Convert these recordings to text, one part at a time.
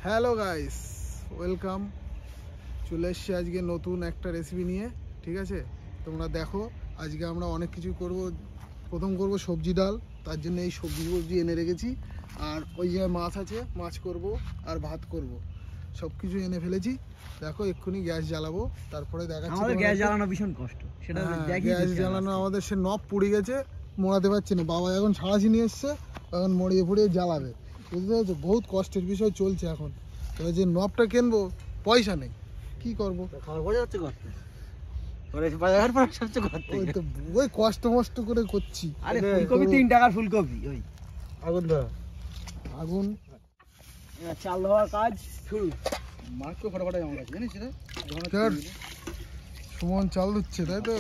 Hello guys, welcome. চলে এসছি আজকে নতুন একটা রেসিপি নিয়ে। ঠিক আছে, তোমরা দেখো। আজকে আমরা অনেক কিছু করব। প্রথম করব সবজি ডাল, তার জন্য এই সবজি এনে রেখেছি। আর ওই যে মাছ আছে, মাছ করব আর ভাত করব, সব কিছু এনে ফেলেছি। দেখো এক্ষুনি গ্যাস জ্বালাবো, তারপরে দেখাচ্ছি। আমাদের গ্যাস জ্বালানো ভীষণ কষ্ট, সেটা দেখি। গ্যাস জ্বালানো আমাদের সে নব পুড়ে গেছে, মোড়াতে পারছি না। বাবা এখন ছাড়াছি নিয়ে এসছে, এখন মরিয়ে ফুড়িয়ে জ্বালাবে। বুঝতে পারছো, বহুত কষ্টের বিষয় চলছে এখন। তবে যে নবটা কিনবো, পয়সা নেই, কি করবো? ওই কষ্ট মষ্ট করে করছি। আরে ফুলকপি 3 টাকার ফুলকপি। ওই আগুন ধর, আগুন। চাল ধোয়ার কাজ শুরু। মাছকে ফটাফটা আমার কাছে জানিস রে, সুমন চাল দিচ্ছে, তাই তো?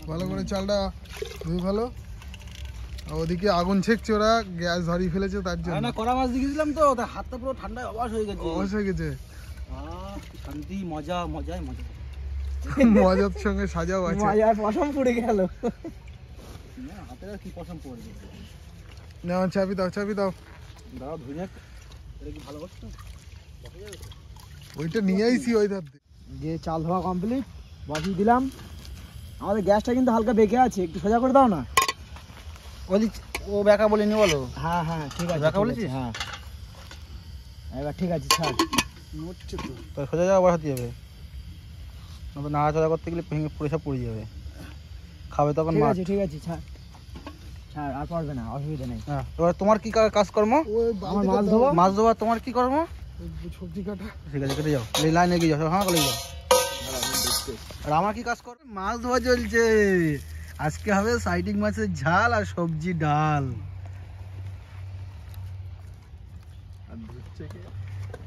ভালো করে চালটা ধুই ভালো। ওদিকে আগুন ছেকছে, ওরা গ্যাস ধরিয়ে ফেলেছে তার জন্য। না, কড়া মাছ দিয়েছিলাম তো, তার হাতটা পুরো ঠান্ডায় অবশ হয়ে গেছে। অবশ হয়ে গেছে। শান্তি, মজা, মজায় মজা। মজার সঙ্গে সাজাও আছে। মজার পশম পড়ে গেল। না, হাতে আর কি পশম পড়বে। না, চাবি দাও, চাবি দাও। দাও ধুই না। এটা কি ভালো করছো? ওইটা নিয়ে আইছি ওই ধার যে চাল ধোয়া কমপ্লিট, বসিয়ে দিলাম। আমাদের গ্যাসটা কিন্তু হালকা বেঁকে আছে, একটু সোজা করে দাও না। ও বেকা বলিনি বলো? হ্যাঁ হ্যাঁ, ঠিক আছে। বেকা বলেছি? হ্যাঁ, এবার ঠিক আছে, ছাড়। নড়ছে তো। তো সোজা জায়গা বসাতে হবে, নয়তো নাড়াচাড়া করতে গেলে ভেঙে পুরো সব পড়ে যাবে। খাবে তখন ঠিক মাছ। আছে, ঠিক আছে, ছাড় ছাড়, আর পারবে না, অসুবিধা নেই। হ্যাঁ, এবার তোমার কি কাজকর্ম? ওই আমার মাছ ধোয়া। মাছ ধোয়া তোমার কি কর্ম? সবজি কাটা। ঠিক আছে, কেটে যাও, লাইন এগিয়ে যাও, হ্যাঁ করে যাও। আর আমার কি কাজ করবে? মাছ ধোয়া চলছে। আজকে হবে সাইডিং মাছের ঝাল আর সবজি ডাল।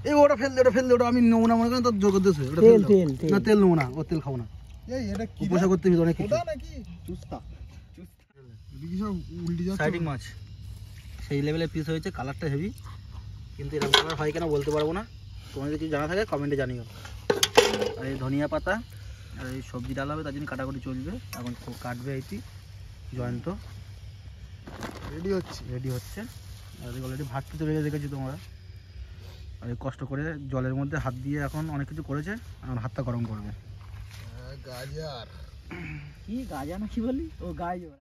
এই ওটা ফেল দে, ওটা ফেল দে, ওটা আমি নেবো না, মনে করেন তোর যোগ দিয়েছে। তেল তেল তেল। না, তেল নেবো না, ও তেল খাবো না। এই এটা কি উপোসা করতে হবে অনেক কিছু। ওটা নাকি চুস্তা এদিকে সব উল্টে যাচ্ছে। সাইডিং মাছ সেই লেভেলের পিস হয়েছে, কালারটা হেভি, কিন্তু এরকম কালার হয় কেন বলতে পারবো না। তোমার যদি জানা থাকে কমেন্টে জানিও। আর এই ধনিয়া পাতা আর এই সবজি ডাল হবে, তার জন্য কাটাকুটি চলবে। এখন কাটবে এইটি জয়ন্ত, রেডি হচ্ছে। আর অলরেডি ভাতটা তো রেডি রেখেছি তোমরা। আর এই কষ্ট করে জলের মধ্যে হাত দিয়ে এখন অনেক কিছু করেছে, এখন হাতটা গরম করবে। গাজর কি গাজা না কি বলি? ও গাজর।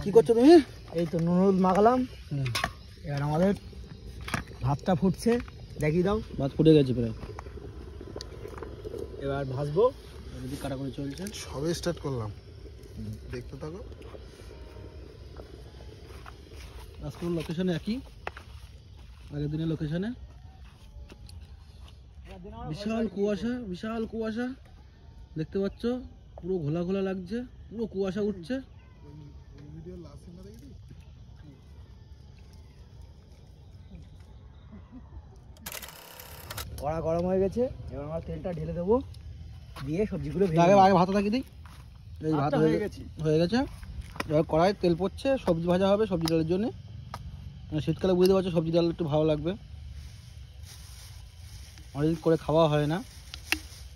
কি করছো তুমি? এই তো নুন হলুদ মাখালাম। এবার আমাদের ভাতটা ফুটছে, দেখিয়ে দাও। ভাত ফুটে গেছে প্রায়, এবার ভাজবো। অলরেডি কাটাকুটি চলছে। সবে স্টার্ট করলাম, দেখতে থাকো। আজকের লোকেশনে একই, আগের দিনের লোকেশনে। বিশাল কুয়াশা, বিশাল কুয়াশা দেখতে পাচ্ছ, পুরো ঘোলা ঘোলা লাগছে, পুরো কুয়াশা উঠছে। কড়া গরম হয়ে গেছে, এবার আমরা তেলটা ঢেলে দেবো, দিয়ে সবজিগুলো আগে আগে ভাতটা লাগিয়ে দিই। এই ভাত হয়ে গেছে। এবার কড়াই তেল পড়ছে, সবজি ভাজা হবে সবজি ডালের জন্য। শীতকালে বুঝতে পারছো সবজি ডাল একটু ভালো লাগবে, অনেকদিন করে খাওয়া হয় না,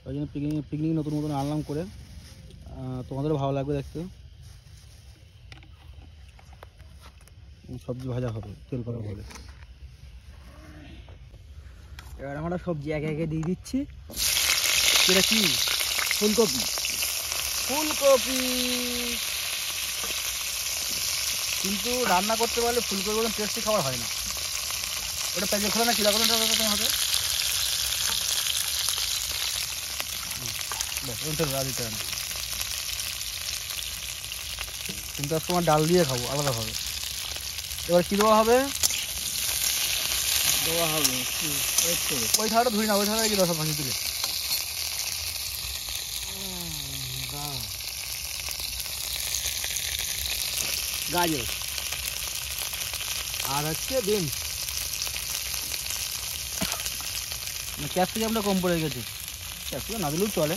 ওই জন্য পিকনিক নতুন নতুন আনলাম করে। তোমাদেরও ভালো লাগবে দেখতে। সবজি ভাজা হবে তেল করা হবে। এবার আমরা সবজি একে একে দিয়ে দিচ্ছি। এটা কি? ফুলকপি। ফুলকপি। কিন্তু রান্না করতে পারলে ফুলকপি বলুন টেস্টি খাবার হয় না। ওটা প্যাকেট খোলা না কি লাগলো তোমার হাতে? কিন্তু আজ তোমার ডাল দিয়ে খাবো আলাদাভাবে। এবার কি দেওয়া হবে? ওই ধারটা ধুই না, ওই ধারে কি রসা ভাজি দিলে। গাজর আর হচ্ছে বিনস। ক্যাপসিকামটা কম পড়ে গেছে, ক্যাপসিকাম না দিলেও চলে,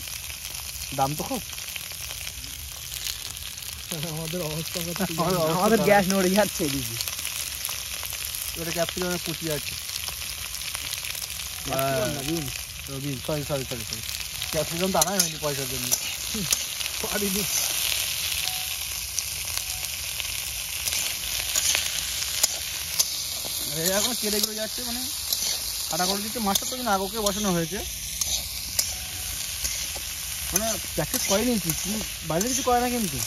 দাম তো খুব। আমাদের অবস্থা আমাদের গ্যাস নড়ে যাচ্ছে এদিকে। ওটা ক্যাপসিকামের কুচি আছে। সরি ক্যাপসিকাম তো আনাই হয়নি পয়সার জন্য। পারিনি। এখন কেটে গুলো যাচ্ছে, মানে কাটা করে দিচ্ছে। মাছটা তো কিন্তু আগকে বসানো হয়েছে, মানে প্র্যাকটিস করে নিয়েছি, বাইরে কিছু করে না কিন্তু।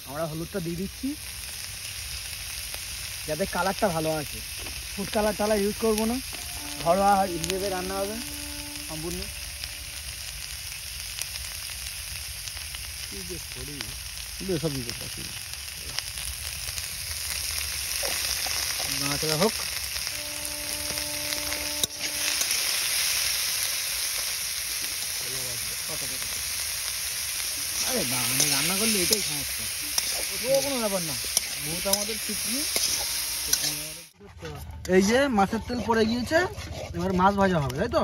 আমরা হলুদটা দিয়ে দিচ্ছি যাতে কালারটা ভালো আসে। ফুড কালার টালার ইউজ করবো না, ঘরোয়া হিসেবে রান্না হবে সম্পূর্ণ। সব দিতে পারছি নাড়াচাড়া হোক। আরে আমি রান্না করলে এটাই সমস্যা, কোনো ব্যাপার না। বহুত আমাদের চিকনি। এই যে মাছের তেল পড়ে গিয়েছে, এবার মাছ ভাজা হবে, তাই তো?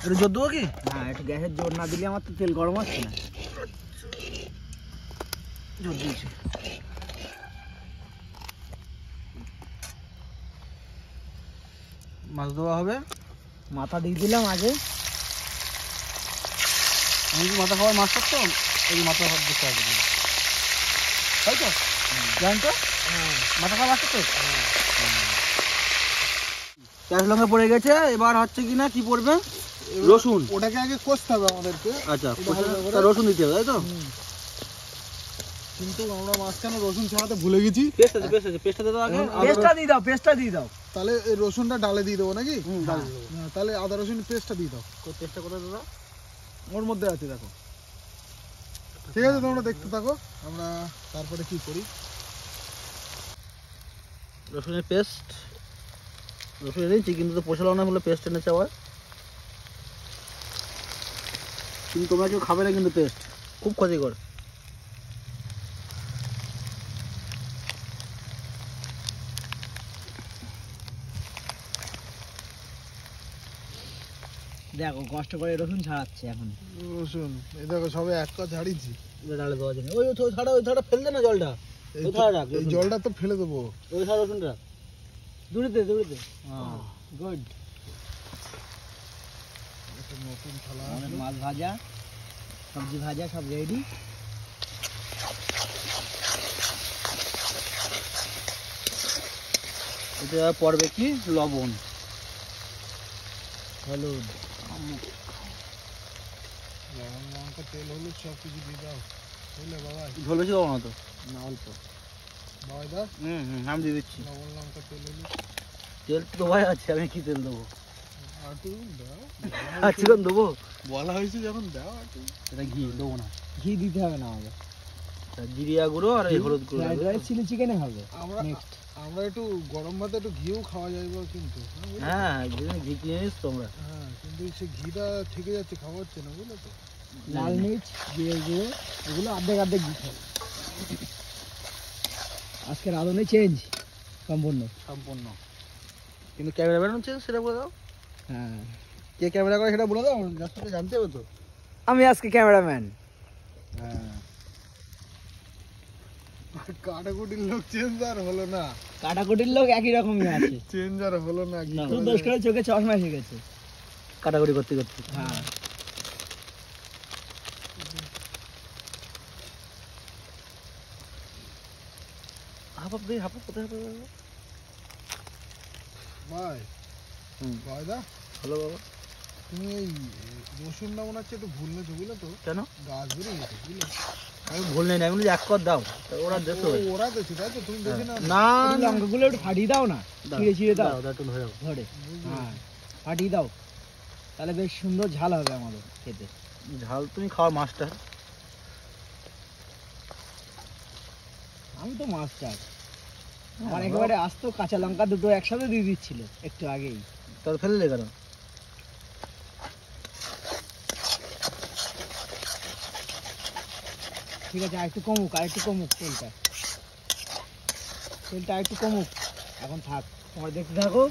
একটু জোর দেবো কি? হ্যাঁ, একটু গ্যাসের জোর না দিলে আমার তো তেল গরম হচ্ছে না। জোর দিয়েছি। মাছ দেওয়া হবে। মাথা দিয়ে দিলাম আগে। আমি কি মাথা খাওয়ার মাছ তো, এই মাথা খাওয়ার দিতে হবে, তাই তো? জানেন তো মাথা খাওয়া মাছ তো। পেঁয়াজ লঙ্কা পড়ে গেছে, এবার হচ্ছে কি না কি পড়বে? রসুন। ওটাকে আগে কষতে হবে আমাদেরকে। আচ্ছা, রসুন দিতে হবে, তাই তো? কিন্তু আমরা মাঝখানে রসুন ছাড়াতে ভুলে গেছি। পেস্ট আছে, পেস্ট আছে, পেস্টটা দাও আগে। পেস্টটা দিয়ে দাও, পেস্টটা দিয়ে দাও। তাহলে এই রসুনটা ডালে দিয়ে দেবো নাকি? হ্যাঁ। হ্যাঁ, তাহলে আদা রসুন পেস্টটা দিয়ে দাও। পেস্টটা কোথায় দাও? ওর মধ্যে আছে দেখো। ঠিক আছে, তোমরা দেখতে থাকো, আমরা তারপরে কি করি। রসুনের পেস্ট, রসুন এনেছি কিন্তু তো পোষালো না বলে পেস্ট এনেছে আবার। কিন্তু তোমরা কেউ খাবে না কিন্তু, পেস্ট খুব ক্ষতিকর। দেখো কষ্ট করে রসুন ছাড়াচ্ছে এখন। রসুন এই দেখো সবে এক কা ঝাড়িয়েছি। ডালে দেওয়া যায় না। ওই ছাড়া ফেল দে না জলটা। ওই ছাড়া রাখ, এই জলটা তো ফেলে দেবো। ওই ছাড়া রসুনটা দূরে দে, দূরে দে। হ্যাঁ, গুড। নতুন থালা আমাদের মাছ ভাজা, সবজি ভাজা সব রেডি। এটা পড়বে কি? লবণ, হলুদ, লবণ লঙ্কা তেল হলুদ সব কিছু দিয়ে দাও। বুঝলে বাবা? ঝোল বেশি খাবো না তো? না অল্প। বাবা দা আমি দিয়ে দিচ্ছি। লবণ লঙ্কা তেল হলুদ তেল তো দেওয়াই আছে, আমি কি তেল দেবো? আটু দাও। আর চিকন দেবো? বলা হয়েছে যখন দাও আটু। এটা ঘি দেবো না। ঘি দিতে হবে না আমাদের। জিরিয়া গুঁড়ো আর এই হলুদ গুঁড়ো। ফ্রাইড রাইস চিলি চিকেনে হবে আমরা নেক্সট। আমরা একটু গরম ভাতে একটু ঘিও খাওয়া যাইব কিন্তু। হ্যাঁ, ঘি কিনে নিস তোমরা। হ্যাঁ, কিন্তু সেই ঘিটা থেকে যাচ্ছে, খাওয়া হচ্ছে না, বুঝলে তো? লাল মির্চ, জিরে গুঁড়ো, এগুলো অর্ধেক অর্ধেক দিতে হবে। আজকে রাঁধুনি চেঞ্জ সম্পূর্ণ। সম্পূর্ণ। কিন্তু ক্যামেরাম্যান হচ্ছে সেটা বলে দাও। হ্যাঁ, কে ক্যামেরা করে সেটা বলে দাও, দর্শককে জানতে হবে তো। আমি আজকে ক্যামেরাম্যান। হ্যাঁ, কাটাকুটির লোক চেঞ্জ আর হলো না। কাটাকুটির লোক একই রকমই আছে, চেঞ্জ আর হলো না। কি শুধু করা দোষ যাবে? করে চোখে চশমা এসে গেছে। কাটাকুটি করতে করতে। হ্যাঁ, হাফ দিয়ে হাফ কোথায় হবে? ভাই, ভাই দা, হ্যালো বাবা। তুমি এই রসুনটা মনে হচ্ছে একটু ভুল নেছো, বুঝলে তো? কেন? গাছ বেরিয়ে গেছে, বুঝলে? আমি ভুল নেই না, আমি বলি এক কর দাও, ওরা দেখো। ও, ওরা দেখছে তাই তো? তুমি দেখে না? না লঙ্কাগুলো একটু ফাটিয়ে দাও না, ছিঁড়ে ছিঁড়ে দাও একটু ধরে দাও। ধরে। হ্যাঁ, ফাটিয়ে দাও, তাহলে বেশ সুন্দর ঝাল হবে আমাদের খেতে। ঝাল তুমি খাওয়া মাছটা। আমি তো মাস্টার। আমার একেবারে আস্ত কাঁচা লঙ্কা দুটো একসাথে দিয়ে দিচ্ছিল একটু আগেই। তোর ফেললে কেন? ঠিক আছে, আর একটু কমুক, আর একটু কমুক তেলটা, তেলটা আর একটু কমুক, এখন থাক, তোমরা দেখতে থাকো।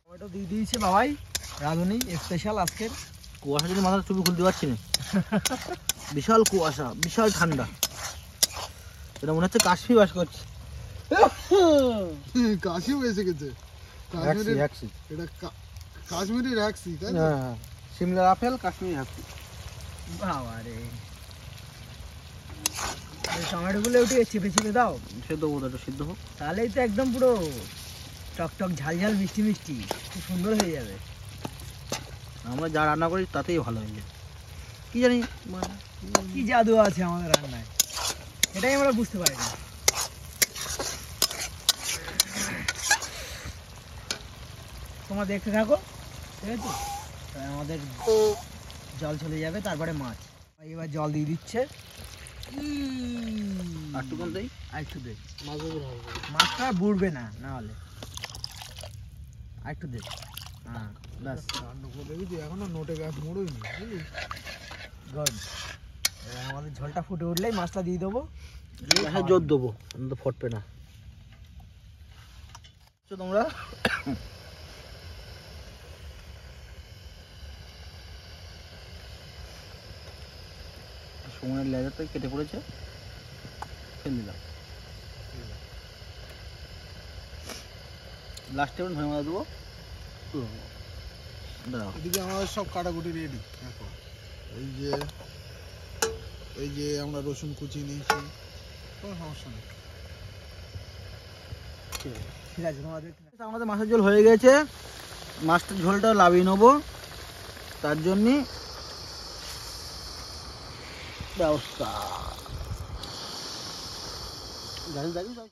টমেটো দিয়ে দিয়েছে বাবাই, রাঁধুনি স্পেশাল আজকের। কুয়াশা যদি মাথার চুপি খুলতে পারছি না। বিশাল কুয়াশা, বিশাল ঠান্ডা, এটা মনে হচ্ছে কাশ্মীর বাস করছে। কাশিও এসে গেছে। এটা কাশ্মীরি রাখছি, তাই তো? হ্যাঁ, সিমলা আপেল, কাশ্মীরি আপেল। বাবা রে, টমেটোগুলো একটু চেপে চেপে দাও, সেদ্ধ হোক, একটু সিদ্ধ হোক। তাহলেই তো একদম পুরো টকটক ঝাল ঝাল মিষ্টি মিষ্টি খুব সুন্দর হয়ে যাবে। আমরা যা রান্না করি তাতেই ভালো হয়ে যায়। কি জানি কি জাদু আছে আমাদের রান্নায়, এটাই আমরা বুঝতে পারি না। তোমরা দেখতে থাকো, ঠিক আছে? তাই আমাদের জল চলে যাবে, তারপরে মাছ। এবার জল দিয়ে দিচ্ছে, আর একটু কম দেই, আর একটু দে, মাছগুলো হবে। মাছটা বুড়বে না, না হলে আর একটু দে। হ্যাঁ ব্যাস, দেখেছি এখনো নোটে গাছ মোড়ই নি, বুঝলি? গুড। এবার আমাদের ঝোলটা ফুটে উঠলেই মাছটা দিয়ে দেবো, হ্যাঁ জোর দেবো, তো ফটবে না। তোমরা সময়ের লেজারটা কেটে পড়েছে, ফেলে দিলাম। লাস্টে ধনে পাতা দেবো। দাঁড়াও, এদিকে আমাদের সব কাটাকুটি রেডি। দেখো এই যে আমরা রসুন কুচি নিয়েছি, কোনো সমস্যা নেই। ঠিক আছে? তোমাদের আমাদের মাছের ঝোল হয়ে গেছে। মাছটার ঝোলটা লাভিয়ে নেবো, তার জন্যে ব্যবস্থা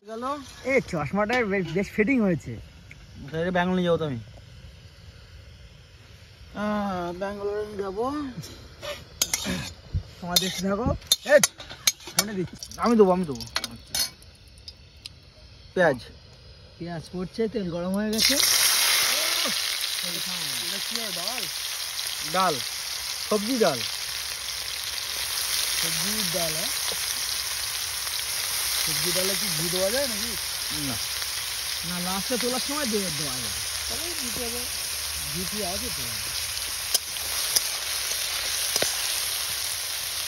গেল। এই চশমাটার বেশ ফিটিং হয়েছে। ব্যাঙ্গালোর নিয়ে যাবো তো আমি, ব্যাঙ্গালোরে যাবো। তোমার দেখতে থাকো, এই ফোনে দিচ্ছি। আমি দেবো পেঁয়াজ। পেঁয়াজ পড়ছে, তেল গরম হয়ে গেছে। এটা কি হয়? ডাল? ডাল, সবজি ডাল। সবজির ডাল? হ্যাঁ, সবজি ডালে কি ঘি দেওয়া যায় নাকি? না, না, লাস্টে তোলার সময় দেওয়া যাবে। তাহলে দিতে হবে। ঘি আছে তো।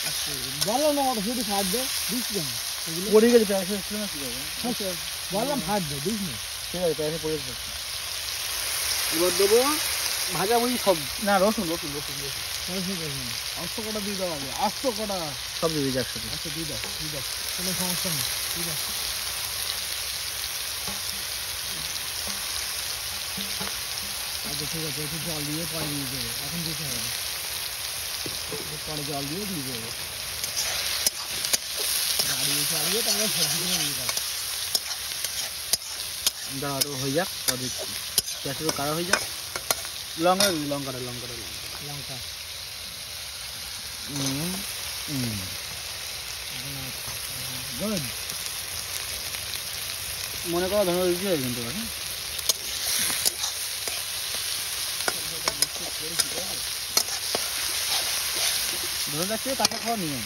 আচ্ছা, বললাম না আমার শুধু ফাট দে, দিস কেন? পড়ে গেছে পেঁয়াজ ছিল না, ঠিক আছে। বললাম ফাট দে, দিস না। ঠিক আছে, পেঁয়াজে পড়ে গেছে। এবার দেবো ভাজাভুজি সব, না রসুন রসুন রসুন রসুন আস্ত কটা দিয়ে দাও আগে, আস্ত কটা। সব দিয়ে দিয়েছি একসাথে। আচ্ছা দিয়ে দাও, কোনো সমস্যা নেই, ঠিক আছে। আচ্ছা ঠিক আছে, একটু জল দিয়ে পরে দিয়ে দেবো, এখন দিতে হবে না। পরে জল দিয়ে দেবো, চালিয়ে তারপরে সবজিগুলো দিয়ে দেবো। দাঁড়া তো হয়ে যাক, পরে দিচ্ছি। পেঁয়াজটা কাড়া হয়ে যাক। লঙ্কাটা লঙ্কা গুড। মনে করো ধন্যবাদ দিতে হবে কিন্তু, ধরে যাচ্ছে কাঁচা খাওয়া নিয়ম,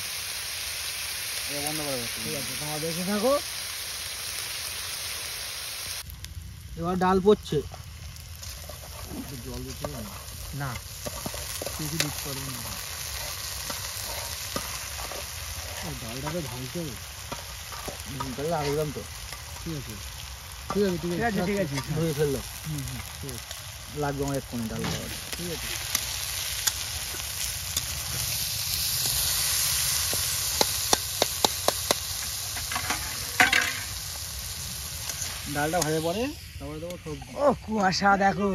এটা বন্ধ করে যাচ্ছে। ঠিক আছে, তোমার দেখে থাকো। এবার ডাল পড়ছে, জল দিতে হবে না, না, কিছু দিতে পারবো না। ডালটাকে ভাজতে হবে। তাহলে আগে দিলাম তো, ঠিক আছে ঠিক আছে ঠিক ঠিক আছে আছে ঠিক আছে। ধুয়ে ফেললো। ঠিক আছে লাগবে আমার এক্ষুনি ডাল খাওয়ার। ঠিক আছে। ডালটা ভাজা পরে তারপরে দেবো সবজি। ও কুয়াশা দেখো।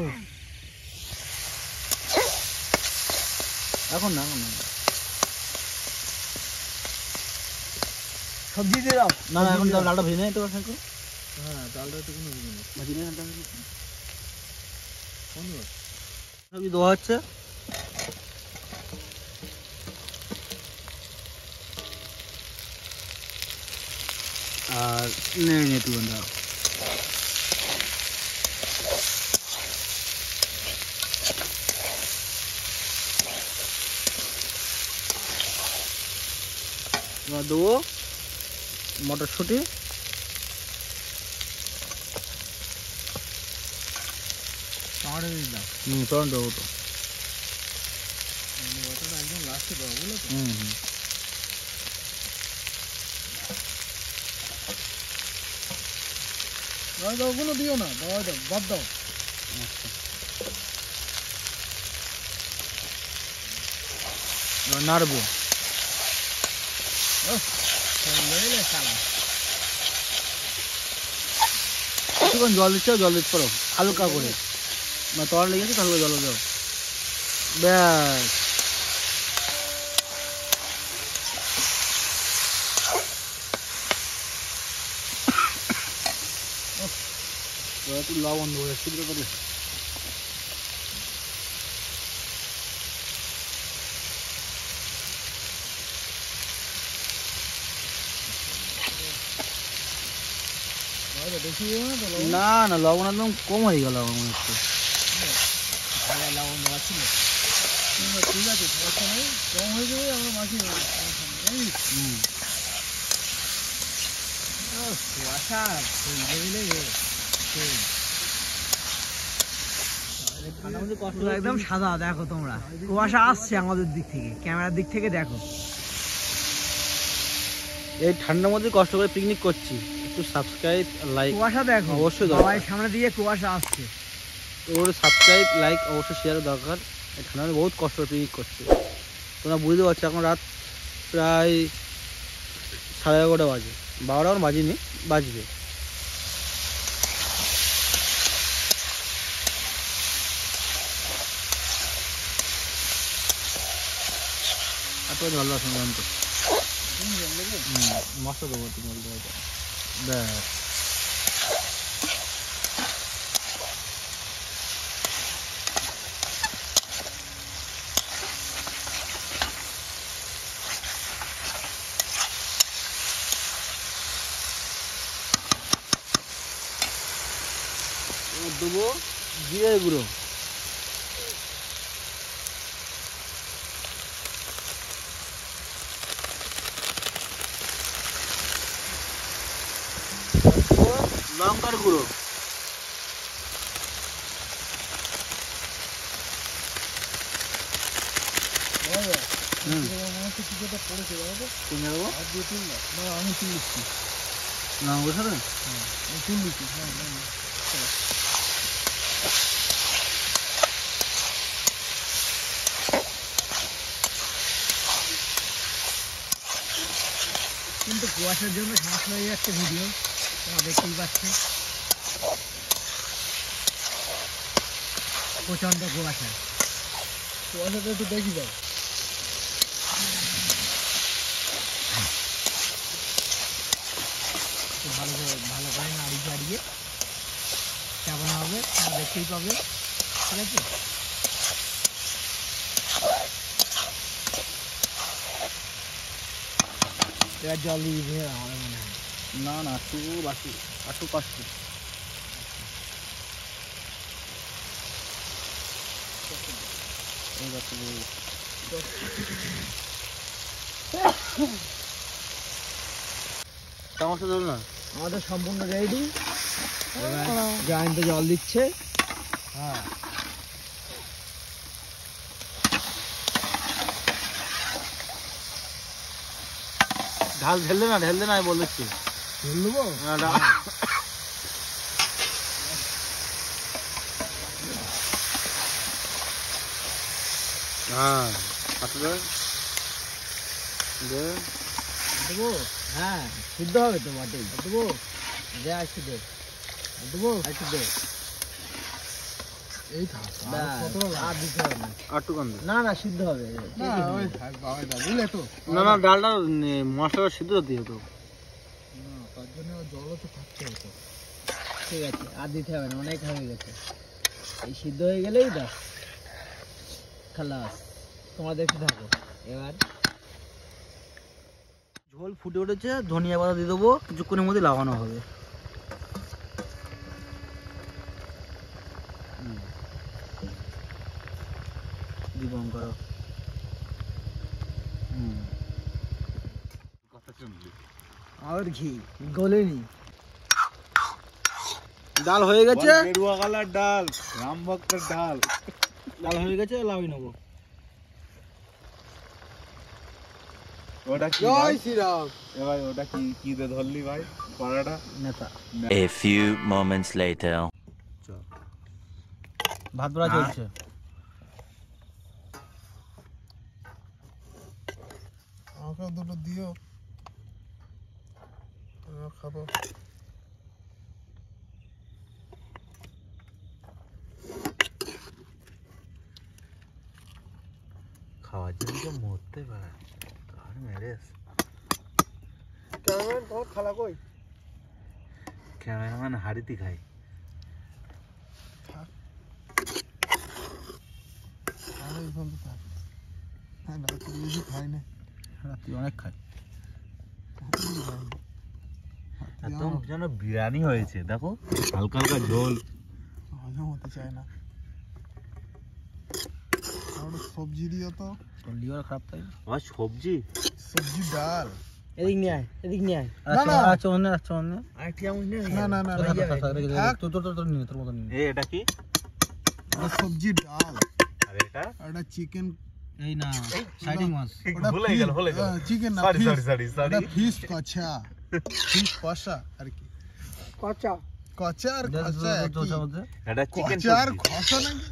এখন না সবজি দিয়ে দাও। না না, এখন ডালটা ভেজে নেই তো। হ্যাঁ ডালটা একটু কোনো ভেজে নেই। ভাজি নেই ধন্যবাদ। সবজি দেওয়া হচ্ছে। আর নেই একটু দাও। এবার দেবো মটরশুঁটি, টমেটো দিয়ে দাও। তখন দেবো তো। ওটা একদম লাস্টে দেবো, বুঝলে তো? ওগুলো দিও না, দাও দাও, বাদ দাও। নাড়বো। কিছুক্ষণ জল দিচ্ছে, জল দিতে পারো হালকা করে, না তলার লেগেছে তাহলে জল দাও, ব্যাস। একটু লবণ দেবো ছিদ্র করে। না না লবণ একদম কম হয়ে গেল আমার মনে হচ্ছে। লবণ দেওয়া ছিল, ঠিক আছে সমস্যা নেই, কম হয়ে যাবে আমরা মাখিয়ে দেবো। কুয়াশা একদম সাদা, দেখো তোমরা কুয়াশা আসছে আমাদের দিক থেকে, ক্যামেরার দিক থেকে দেখো। এই ঠান্ডার মধ্যে কষ্ট করে পিকনিক করছি, একটু সাবস্ক্রাইব লাইক কুয়াশা দেখো অবশ্যই সবাই সামনে দিয়ে কুয়াশা আসছে, ওর সাবস্ক্রাইব লাইক অবশ্যই শেয়ার দরকার। এই ঠান্ডার বহুত কষ্ট করে পিকনিক করছে, তোমরা বুঝতে পারছো। এখন রাত প্রায় 11:30 বাজে, 12টা এখন বাজিনি, বাজবে। এত জল আসুন তো মশলা দেবো, তুমি ব্যাস। দেবো জিরে গুঁড়ো, লঙ্কার গুঁড়ো, আমি তুলছি লঙ্কার সাথে তুলছি কিন্তু কুয়াশার জন্য সমস্যা হয়ে যাচ্ছে ভিডিও, তোমরা দেখতেই পাচ্ছি প্রচন্ড কুয়াশা। কুয়াশাটা একটু দেখি দাও। ভালো করে নাড়িয়ে চাড়িয়ে চাপানো হবে, তোমরা দেখতেই পাবে, ঠিক আছে। এবার জল দিয়ে দিতে হবে আমার মনে হয়। না না একটু বাকি, একটু কষ্ট। সমস্যা ধরো না, আমাদের সম্পূর্ণ রেডি, জয়েন্টে জল দিচ্ছে। হ্যাঁ ঢাল ঢেললে না, ঢেললে না, আমি বলেছি ঢেল দেবো। হ্যাঁ আচ্ছা দেবো, হ্যাঁ সিদ্ধ হবে তো মাটি দেবো, দে একটু দে, দেবো একটু দে, এই থাক আর দিতে হবে না, আটটু কান না না সিদ্ধ হবে, বুঝলে তো। না না ডালটা মশলাটা সিদ্ধ হতে হতো, তার জন্য জলও তো থাকতে হতো। ঠিক আছে আর দিতে হবে না, অনেক হয়ে গেছে, এই সিদ্ধ হয়ে গেলেই ব্যাস খালাস। তোমরা দেখতে থাকো। এবার ঝোল ফুটে উঠেছে, ধনিয়া পাতা দিয়ে দেবো, কিছুক্ষণের মধ্যে লাগানো হবে। জীবন করো আর ঘি গলেনি, ডাল হয়ে গেছে, গেরুয়া কালার ডাল, রাম ভক্তের ডাল। ডাল হয়ে গেছে, লাউই নেবো। ওটা কি জয় শ্রীরাম। এ ভাই ওটা কি কি দে ধরলি ভাই কড়াটা? নেতা। A few moments later. ভাত পোড়া চলছে। আমাকেও দুটো দিও, আমিও খাবো। খাওয়ার জন্য তো মরতে পারে, আর মেরে ক্যামেরাম্যান তোমার খালা কই? ক্যামেরাম্যান হাড়িতে খায়। আমি এখন তো থাক, হ্যাঁ রাত্রি বেশি খাই না, রাত্রি অনেক খায়। রাত্রি খাই না। একদম যেন বিরিয়ানি হয়েছে, দেখো হালকা হালকা ঝোল। হজম হতে চায় না। আর সবজি দিও তো, লিভার খারাপ তাই আমার সবজি সবজি ডাল। এদিক নিয়ে আয়, এদিক নিয়ে আয়। না, না। আচ্ছা অন্য আচ্ছা অন্য আরেকটি চামচ নে। না না না হয়ে যাবে। তোর নিয়ে তোর মতো নিয়ে এটা কি ওটা সবজি ডাল, আর এটা আর এটা চিকেন। এই না সাইডিং মাছ ভুলে গেল চিকেন না, ওটা ফিশ কষা, ফিশ কষা আর কি। কচা। কষা আর কষা একই। এটা চিকেন কষা আর কষা নাকি?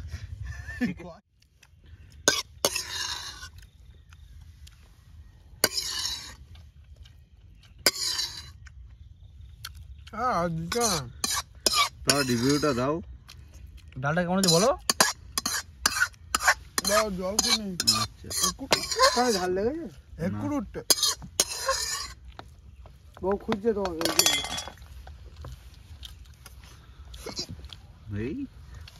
তার রিভিউটা দাও। ডালটা কেমন আছে বলো। দাও জল কিনে। আচ্ছা কানে ঝাল লেগেছে? একটু বউ খুঁজছে তোমাকে। এই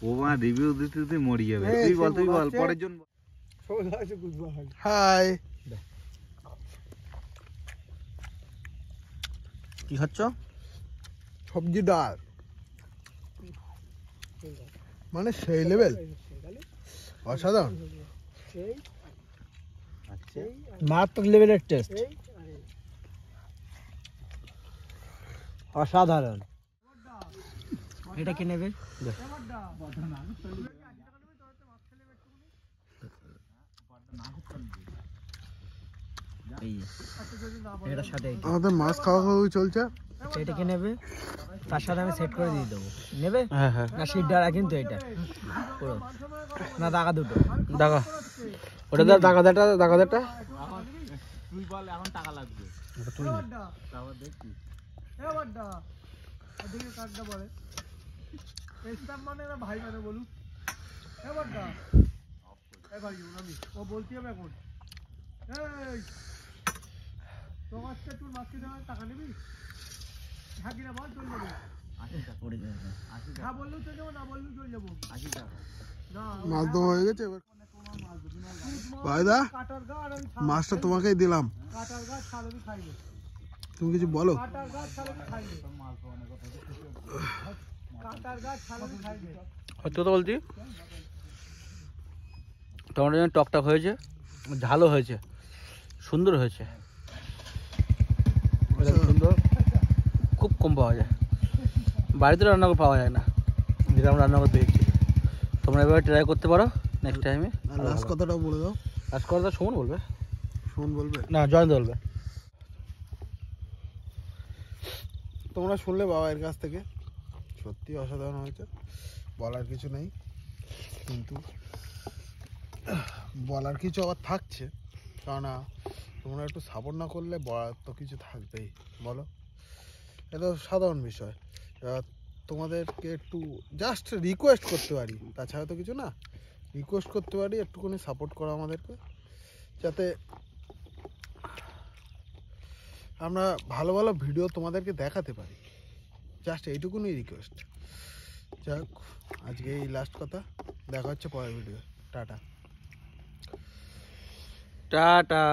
ও মা রিভিউ দিতে দিতে মরি যাবে। তুই বল পরের জন। হাই, কি খাচ্ছ? সবজি ডাল, মানে সেই লেভেল, অসাধারণ। আচ্ছা মারাত্মক লেভেলের টেস্ট, অসাধারণ। এটা কে নেবে? এটা সাথে আমাদের মাছ খাওয়া খাওয়াই চলছে। এটা কে নেবে? তার সাথে আমি সেট করে দিয়ে দেবো। নেবে হ্যাঁ হ্যাঁ না? সিট ডালা কিন্তু এটা পুরো না, দাগা দুটো দাগা ওটা দা দাগাটা তুই বল এখন টাকা লাগবে তুই তারপর দেখি এদিকে কাটটা বলে স্টাফ মানে না ভাই মানে বলুন। এ বাড্ডা, এ ভাই আমি ও বলতে হবে এখন। এই তোমার কাছে তুই মাছকে দেওয়ার টাকা নিবি? হ্যাঁ কিনা বল, চলে যাবো। 80 টাকা পড়ে যাবে 80 টাকা হ্যাঁ বললেও চলে যাবো, না বললেও চলে যাবো। 80 টাকা না মাছ দেওয়া হয়ে গেছে। এবার ভাইদা কাটার গা আর আমি মাছটা তোমাকেই দিলাম। কাটার গা ছাল আমি খাইনি, তুমি কিছু বলো। কাটার গা ছাল আমি খাইনি, কাটার গা ছাল আমি খাইনি। সত্যি কথা বলছি, টমেটো যেন টকটক হয়েছে, ঝালও হয়েছে, সুন্দর হয়েছে, সুন্দর। খুব কম পাওয়া যায়, বাড়িতে রান্না করে পাওয়া যায় না, যেটা আমরা রান্না করতে দেখছি। তোমরা এবার ট্রাই করতে পারো নেক্সট টাইমে। লাস্ট কথাটাও বলে দাও। লাস্ট কথা সুমন বলবে, শোন বলবে না জয়ন্ত বলবে। তোমরা শুনলে বাবার কাছ থেকে, সত্যি অসাধারণ হয়েছে, বলার কিছু নেই। কিন্তু বলার কিছু আবার থাকছে, কেননা তোমরা একটু সাপোর্ট না করলে বলার তো কিছু থাকবেই, বলো। এটা সাধারণ বিষয়। তোমাদেরকে একটু জাস্ট রিকোয়েস্ট করতে পারি, তাছাড়া তো কিছু না। রিকোয়েস্ট করতে পারি একটুখানি সাপোর্ট করো আমাদেরকে, যাতে আমরা ভালো ভালো ভিডিও তোমাদেরকে দেখাতে পারি। জাস্ট এইটুকুনি রিকোয়েস্ট। যাক, আজকে এই লাস্ট কথা, দেখা হচ্ছে পরের ভিডিও। Tata tata.